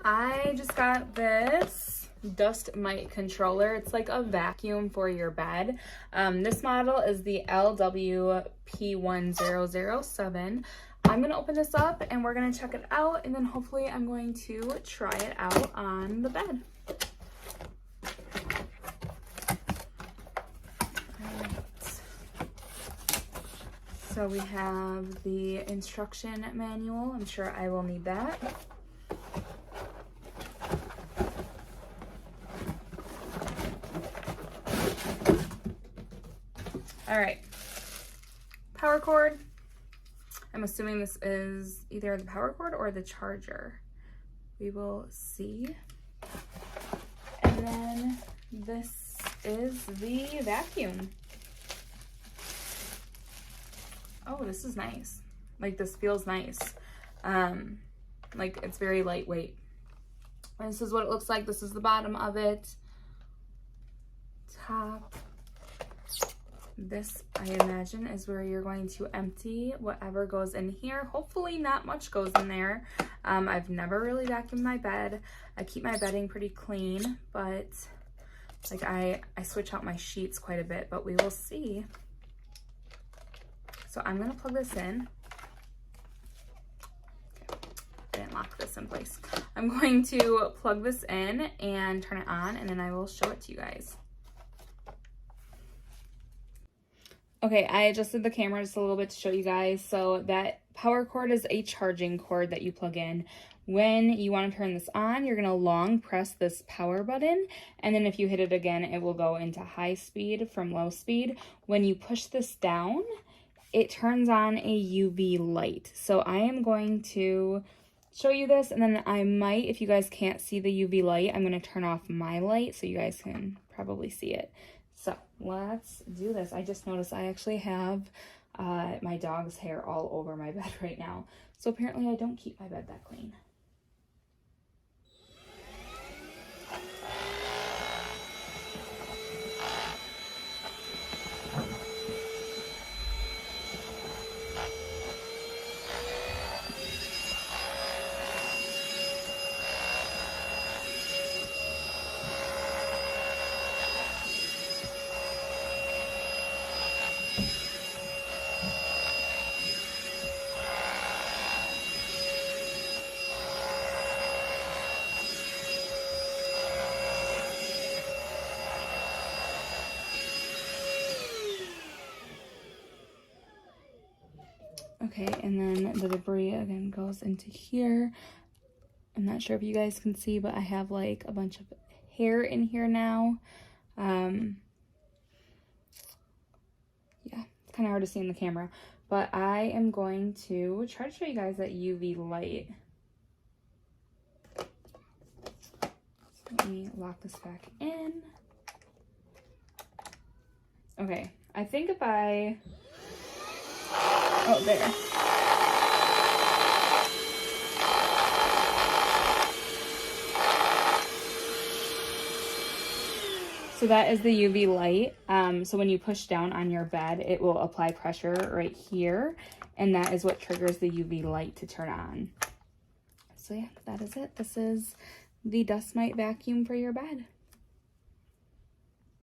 I just got this dust mite controller. It's like a vacuum for your bed. This model is the LWP1007. I'm gonna open this up and we're gonna check it out, and then hopefully I'm going to try it out on the bed. So we have the instruction manual. I'm sure I will need that. All right, power cord. I'm assuming this is either the power cord or the charger. We will see. And then this is the vacuum. Oh, this is nice. Like, this feels nice. Like, it's very lightweight. And this is what it looks like. This is the bottom of it. Top. This, I imagine, is where you're going to empty whatever goes in here. Hopefully not much goes in there. I've never really vacuumed my bed. I keep my bedding pretty clean, but like I switch out my sheets quite a bit, but we will see. So I'm gonna plug this in. Okay. I didn't lock this in place. I'm going to plug this in and turn it on, and then I will show it to you guys. Okay, I adjusted the camera just a little bit to show you guys. So that power cord is a charging cord that you plug in. When you want to turn this on, you're going to long press this power button, and then if you hit it again, it will go into high speed from low speed. When you push this down, it turns on a UV light. So I am going to show you this, and then I might, if you guys can't see the UV light, I'm going to turn off my light so you guys can probably see it. So let's do this. I just noticed I actually have my dog's hair all over my bed right now. So apparently I don't keep my bed that clean. Okay, and then the debris again goes into here. I'm not sure if you guys can see, but I have like a bunch of hair in here now. Yeah, it's kind of hard to see in the camera, but I am going to try to show you guys that UV light. So let me lock this back in. Okay, I think if I... Oh, there. So that is the UV light. So when you push down on your bed, it will apply pressure right here, and that is what triggers the UV light to turn on. So yeah, that is it. This is the dust mite vacuum for your bed.